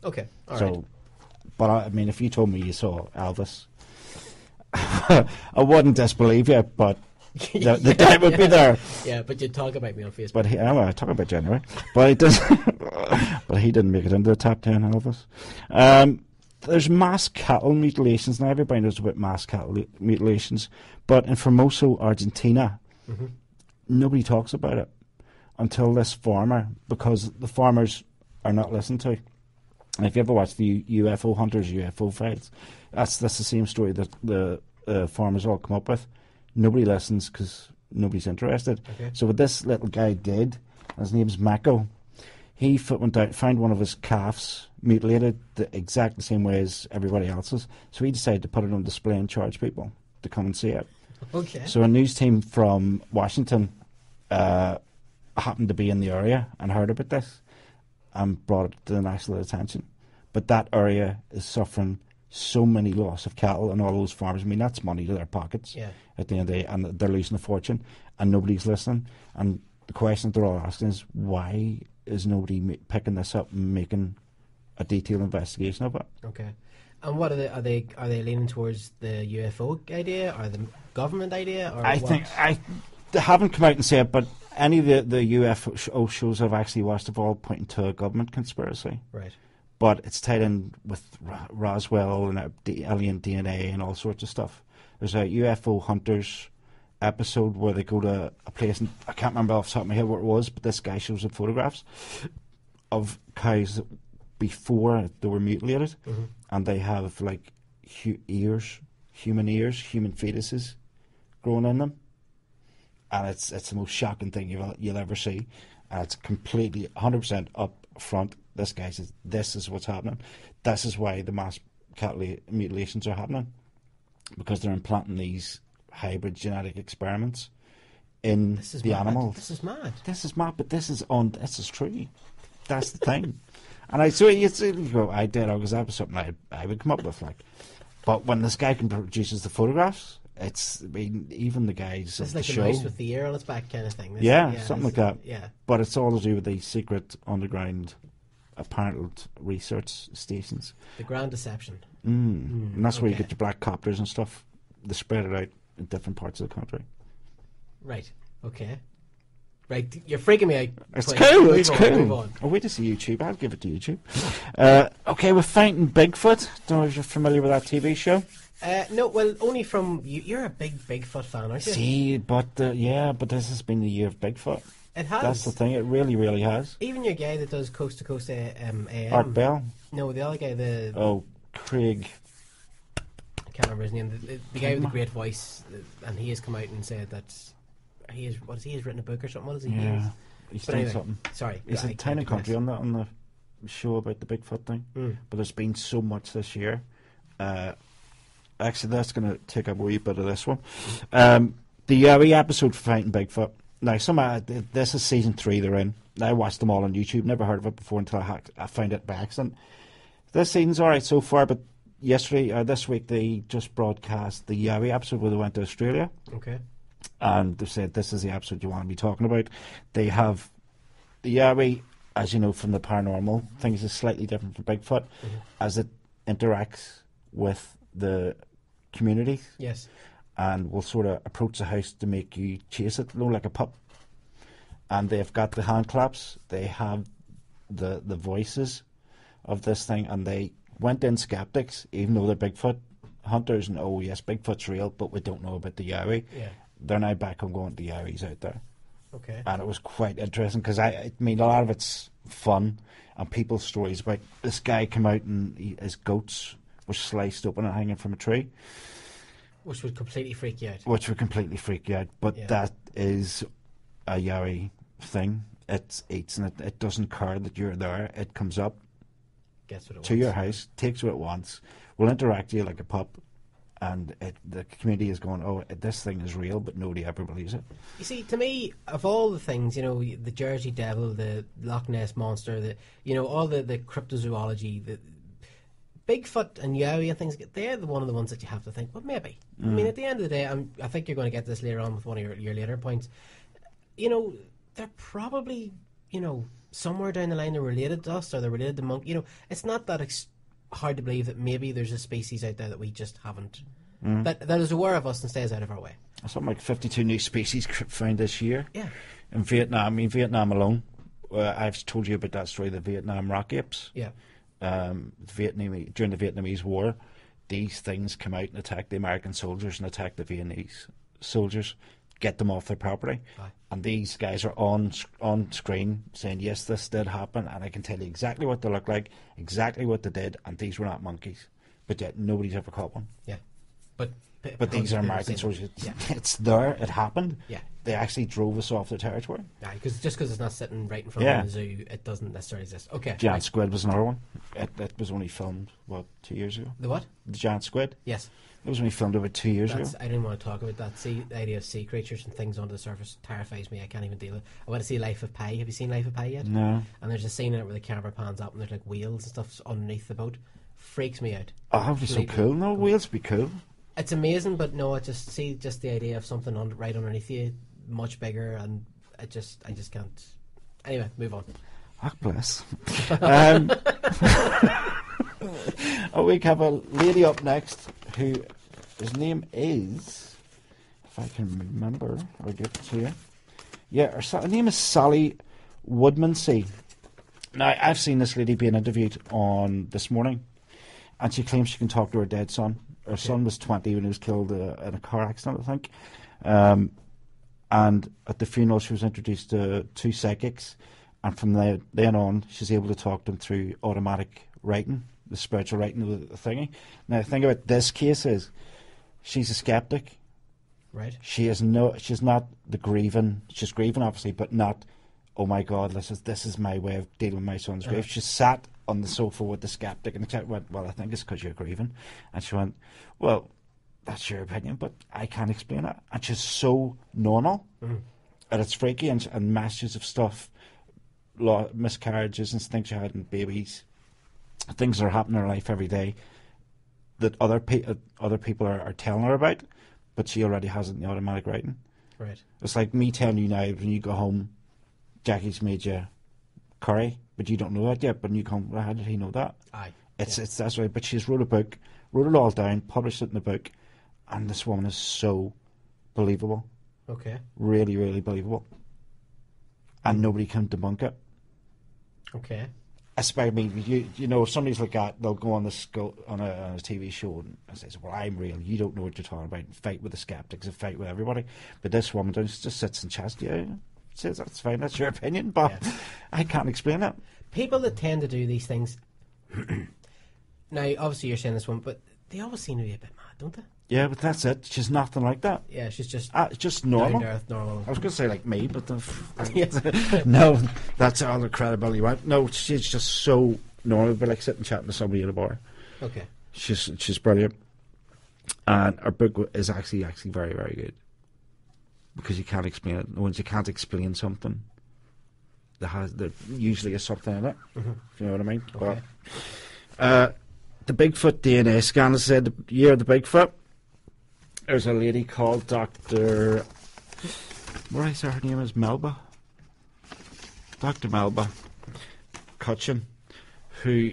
Okay, all so, right. but I mean, if you told me you saw Elvis, I wouldn't disbelieve you, but the guy would be there. Yeah, but you talk about me on Facebook. But I talk about January, but he does. But he didn't make it into the top 10, Elvis. There's mass cattle mutilations now. Everybody knows about mass cattle mutilations, but in Formoso, Argentina, nobody talks about it until this farmer, because the farmers are not listened to. And if you ever watch the UFO Hunters, UFO Files, that's the same story that the farmers all come up with. Nobody listens because nobody's interested. Okay. So what this little guy did, his name's Mako, he went out, found one of his calves mutilated the exact same way as everybody else's. So he decided to put it on display and charge people to come and see it. Okay. So a news team from Washington happened to be in the area and heard about this and brought it to the national attention. But that area is suffering so many loss of cattle and all those farmers. I mean, that's money to their pockets at the end of the day, and they're losing a fortune, and nobody's listening. And the question that they're all asking is, why is nobody picking this up and making a detailed investigation of it? Okay. And what are they leaning towards the UFO idea or the government idea? Or They haven't come out and said, but any of the UFO shows I've actually watched have all pointing to a government conspiracy. Right. But it's tied in with Roswell and alien DNA and all sorts of stuff. There's a UFO Hunters episode where they go to a place, and I can't remember off the top of my head where it was, but this guy shows the photographs of cows before they were mutilated, and they have like ears, human fetuses growing in them. And it's the most shocking thing you'll ever see. And it's completely 100% up front. This guy says, this is what's happening. This is why the mass cattle mutilations are happening. Because they're implanting these hybrid genetic experiments in the animals. This is mad. This is mad, but this is true. That's the thing. And you go, I did, because that was something I would come up with. But when this guy produces the photographs, even the guys of the show. It's like the mouse with the ear on its back kind of thing. Something like that. Yeah. But it's all to do with the secret underground apparent research stations. The Grand Deception. And that's where you get your black copters and stuff. They spread it out in different parts of the country. Right. Okay. Right. You're freaking me out. It's cool. It's cool. Move on. I'll wait to see YouTube. I'll give it to YouTube. Okay, we're fighting Bigfoot. Don't know if you're familiar with that TV show. No, well, only from you're a big Bigfoot fan, aren't you? See, but this has been the year of Bigfoot. It has. That's the thing. It really, really has. Even your guy that does Coast to Coast AM. Art Bell. No, the other guy. Craig. I can't remember his name. The guy with the great voice, and he has come out and said that he has. What is he? He's written a book or something. What is he? Yeah, he's done something. Sorry, he's a tiny country on the show about the Bigfoot thing. But there's been so much this year. Actually, that's going to take up a wee bit of this one. The episode for Fighting Bigfoot. Now, this is season 3 they're in. I watched them all on YouTube. Never heard of it before until I found it by accident. This season's all right so far, but this week, they just broadcast the Yowie episode where they went to Australia. Okay. And they said, this is the episode you want to be talking about. They have the Yowie, as you know, from the paranormal. Things is slightly different from Bigfoot as it interacts with the community. Yes. And will sort of approach the house to make you chase it, like a pup. And they've got the hand claps. They have the voices of this thing, and they went in skeptics, even though they're Bigfoot hunters, and oh yes, Bigfoot's real, but we don't know about the Yowie. Yeah. They're now back on going, the Yowie's out there. Okay. And it was quite interesting, because I mean, a lot of it's fun, and people's stories about this guy came out and his goats were sliced open and hanging from a tree. Which would completely freak you out. But that is a Yowie thing. It eats, and it doesn't care that you're there. It comes up, gets what it to wants. your house, takes what it wants, will interact with you like a pup, and the community is going, oh, this thing is real, but nobody ever believes it. You see, to me, of all the things, the Jersey Devil, the Loch Ness Monster, all the cryptozoology, the Bigfoot and Yowie and things, they're one of the ones that you have to think, well, maybe. I mean, at the end of the day, I think you're going to get this later on with one of your later points. They're probably, somewhere down the line they're related to us or they're related to monkey. You know, it's not that hard to believe that maybe there's a species out there that we just haven't, that is aware of us and stays out of our way. Something like 52 new species found this year. Yeah. In Vietnam, alone, I've told you about that story, the Vietnam rock apes. Yeah. During the Vietnamese War, these things come out and attack the American soldiers and attack the Vietnamese soldiers, get them off their property. Aye. And these guys are on screen saying, yes, this did happen, and I can tell you exactly what they look like, exactly what they did, and these were not monkeys. But yet nobody's ever caught one. Yeah. But these are American soldiers. Yeah. It's there. It happened. Yeah. They actually drove us off their territory. Yeah, because it's not sitting right in front of the zoo, it doesn't necessarily exist. Okay. Giant squid was another one. It was only filmed, 2 years ago? The what? The giant squid. Yes. It was only filmed about 2 years ago. I didn't want to talk about that. The idea of sea creatures and things under the surface terrifies me. I can't even deal with it. I want to see Life of Pi. Have you seen Life of Pi yet? No. And there's a scene in it where the camera pans up and there's like wheels and stuff underneath the boat. Freaks me out. Oh, that would be so cool. No, whales would be cool. It's amazing, but no, just the idea of something right underneath you, much bigger, and I just can't. Anyway, move on. Ah, bless. We have a lady up next who, his name is, if I can remember, I'll get it to you. Yeah, her name is Sally Woodmansey. Now, I've seen this lady being interviewed on This Morning, and she claims she can talk to her dead son. Her son was 20 when he was killed in a car accident, I think. And at the funeral, she was introduced to 2 psychics, and from then on, she's able to talk to them through automatic writing, the spiritual writing of the thingy. Now, the thing about this case is, she's a skeptic. Right. She's not the grieving. She's grieving, obviously, but not, oh my God, this is my way of dealing with my son's grief. She sat on the sofa with the skeptic, and the skeptic went, well, I think it's because you're grieving. And she went, well, that's your opinion, but I can't explain it. And she's so normal, and it's freaky, and messages of stuff, miscarriages and things she had, and babies, things that are happening in her life every day that other people are telling her about, but she already has it in the automatic writing. Right. It's like me telling you now, when you go home, Jackie's made you curry, but you don't know that yet. But when you come, well, how did he know that? Aye. It's that's right. But she's wrote it all down, published it in a book, and this woman is so believable. Okay. Really, really believable. And nobody can debunk it. Okay. Especially, you know, if somebody's like that, they'll go on on a TV show and says, well, I'm real, you don't know what you're talking about, and fight with the skeptics and fight with everybody. But this woman just sits and chats to you, says, that's fine, that's your opinion, but I can't explain it. People that tend to do these things, now, obviously you're saying this one, but they always seem to be a bit mad, don't they? Yeah, but that's it. She's nothing like that. Yeah, she's just normal. down to earth, normal. I was going to say like me, but Yes. no, that's all the credibility you want. No, she's just so normal, but like sitting chatting to somebody at a bar. Okay. She's brilliant, and her book is actually very, very good because you can't explain it. Once you can't explain something, there usually is something in it. If you know what I mean. Okay. But, the Bigfoot DNA scan said the year of the Bigfoot. There's a lady called Dr. What did I say her name is? Melba? Dr. Melba Cutchin, who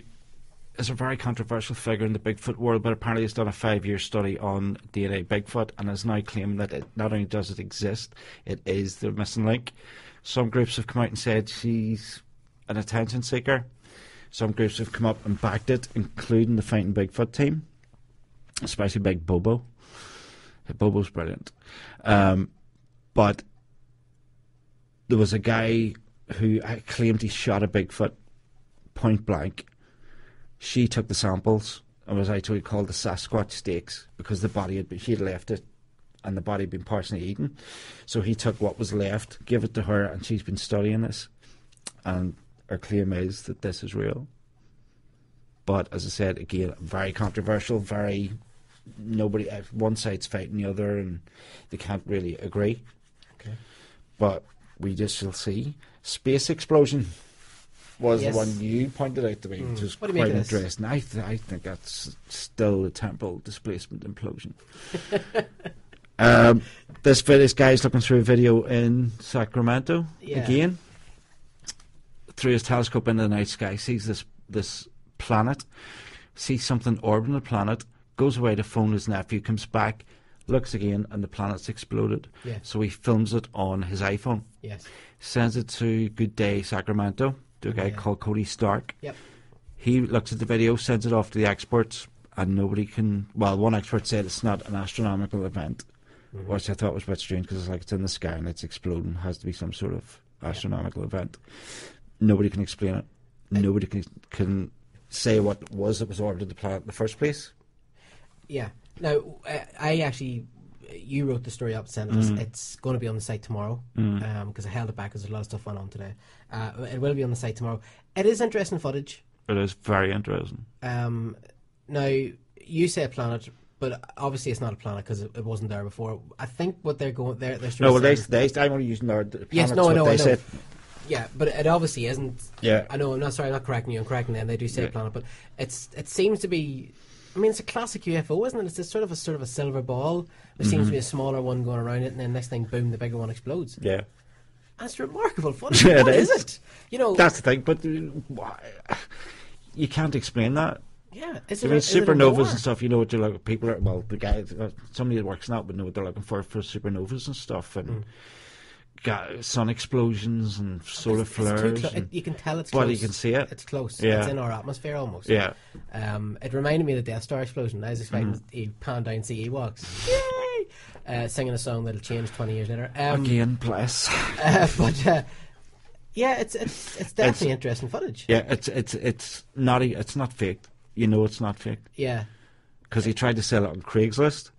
is a very controversial figure in the Bigfoot world, but apparently has done a 5-year study on DNA Bigfoot and has now claimed that not only does it exist, it is the missing link. Some groups have come out and said she's an attention seeker. Some groups have come up and backed it, including the Fighting Bigfoot team, especially Big Bobo. Bobo's brilliant. But there was a guy who claimed he shot a Bigfoot point blank. She took the samples and was actually called the Sasquatch steaks because the body she had left it and the body had been partially eaten. So he took what was left, gave it to her, and she's been studying this. And her claim is that this is real. But as I said, again, very controversial, one side's fighting the other and they can't really agree. Okay. But we just shall see. Space explosion was Yes. the one you pointed out to me, which was What do you quite make of this? interesting. I think that's still a temporal displacement implosion. This guy's looking through a video in Sacramento Yeah. again. through his telescope into the night sky, sees this planet, sees something orbiting the planet, goes away to phone his nephew, comes back, looks again, and the planet's exploded. Yes. So he films it on his iPhone. Yes. Sends it to Good Day Sacramento, to a guy called Cody Stark. Yep. He looks at the video, sends it off to the experts, and nobody can... Well, one expert said it's not an astronomical event, which I thought was a bit strange, because it's in the sky and it's exploding. It has to be some sort of astronomical event. Nobody can explain it. Nobody can say what was orbited the planet in the first place. Yeah. Now, I actually... You wrote the story up, sent us. It's going to be on the site tomorrow, because I held it back because there's a lot of stuff went on today. It will be on the site tomorrow. It is interesting footage. It is very interesting. Now, you say a planet, but obviously it's not a planet because it wasn't there before. I think what they're going... They're no, well, I'm only using the planet. Yes, no, I know. Said. Yeah, but it obviously isn't. Yeah. I know, I'm not correcting you, I'm correcting them. They do say a planet, but it seems to be... I mean, it's a classic UFO, isn't it? It's just sort of a silver ball. There seems to be a smaller one going around it, and then next thing, boom, the bigger one explodes. Yeah. That's remarkable footage. Yeah, what it is. is it? You know, that's the thing, but you can't explain that. Yeah, supernovas and stuff. You know what you're like. People are the guy, somebody that works in that would know what they're looking for supernovas and stuff, and sun explosions and solar flares. You can tell it's close. But you can see it. It's close. Yeah. It's in our atmosphere almost. Yeah. It reminded me of the Death Star explosion. I was expecting he'd pan down see Ewoks. Yay! Singing a song that'll change 20 years later. Again, bless. But yeah, it's definitely interesting footage. Yeah, it's not faked. You know it's not faked. Yeah. Because he tried to sell it on Craigslist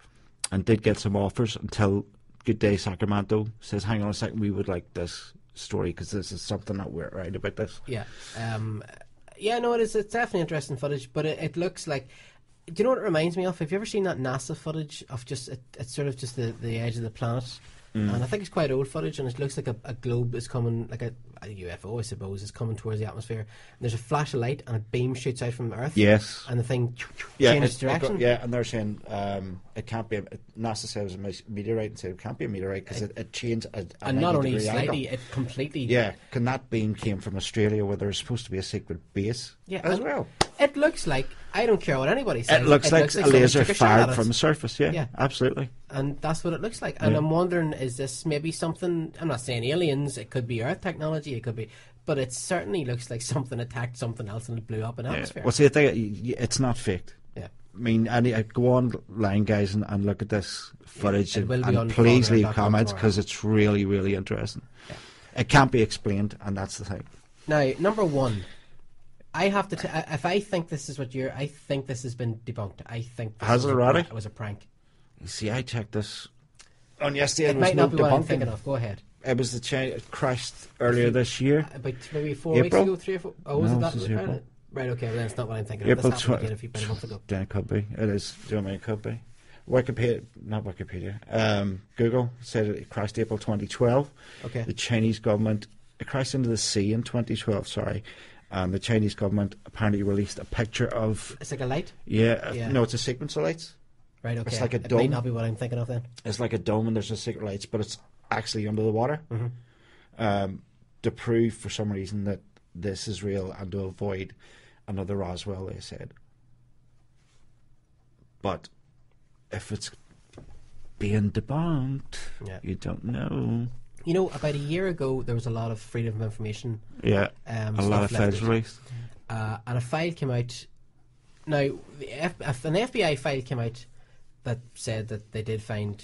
and did get some offers until Good Day Sacramento says, hang on a second, we would like this story because this is something that we're right about this. Yeah. Yeah, no, it is. It's definitely interesting footage, but it looks like... Do you know what it reminds me of? Have you ever seen that NASA footage of just... It's sort of just the edge of the planet? And I think it's quite old footage, and it looks like a globe is coming, like a UFO, I suppose, is coming towards the atmosphere. And there's a flash of light, and a beam shoots out from Earth. Yes. And the thing changes direction. And they're saying it can't be... NASA says it's a meteorite, and said it can't be a meteorite because it changed and not only slightly, it completely... Yeah, and that beam came from Australia where there's supposed to be a secret base as well. It looks like... I don't care what anybody says. It looks like a laser fired from the surface, yeah, absolutely. And that's what it looks like. And I'm wondering, is this maybe something... I'm not saying aliens, it could be Earth technology, it could be... But it certainly looks like something attacked something else and it blew up in atmosphere. Well, see, the thing, it's not faked. Yeah. I mean, go online, guys, and look at this footage and please leave comments because it's really, really interesting. Yeah. It can't be explained, and that's the thing. Now, number one... I have to. If I think this is what you're, I think this has been debunked. I think this has it already? It was a prank. You see, I checked this on yesterday. It might not be what I'm thinking of. Go ahead. It was it crashed earlier this year. About maybe 4 weeks ago, 3 or 4. Oh, was it that? Right. Okay. Well, then it's not what I'm thinking of. April This happened again a few months ago. Then it could be. It is. Do you know what I mean? It could be. Wikipedia, not Wikipedia. Google said it crashed April 2012. Okay. The Chinese government. It crashed into the sea in 2012. Sorry. The Chinese government apparently released a picture of... It's like a light? Yeah. No, it's a sequence of lights. Right, okay. It's like a dome. It might not be what I'm thinking of then. It's like a dome and there's a secret lights, but it's actually under the water. To prove for some reason that this is real and to avoid another Roswell, they said. But if it's being debunked, you don't know. You know, about a year ago, there was a lot of freedom of information. Yeah, a lot of files released. And a file came out. Now, an FBI file came out that said that they did find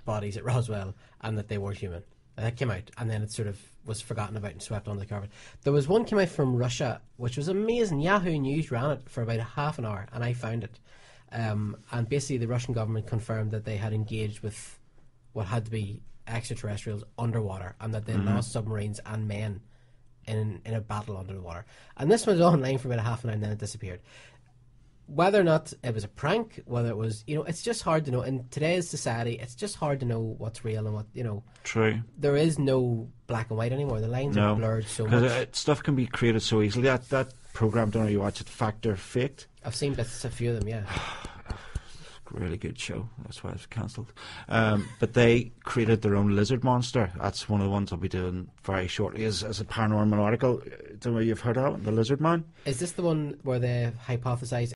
bodies at Roswell and that they were human. That came out, and then it sort of was forgotten about and swept under the carpet. There was one came out from Russia, which was amazing. Yahoo News ran it for about half an hour, and I found it. And basically, the Russian government confirmed that they had engaged with what had to be extraterrestrials underwater, and that they lost submarines and men in a battle under the water. And this was online for about half an hour, and then it disappeared. Whether or not it was a prank, whether it was, it's just hard to know. In today's society, it's just hard to know what's real and what, True. There is no black and white anymore. The lines are blurred so much. Because stuff can be created so easily. That program, don't know you watch it, Fact or Faked. I've seen bits, a few of them, yeah. really good show. That's why it's cancelled. But they created their own lizard monster. That's one of the ones I'll be doing very shortly as a paranormal article. Don't know if you've heard of it, the Lizard Man. Is this the one where they hypothesise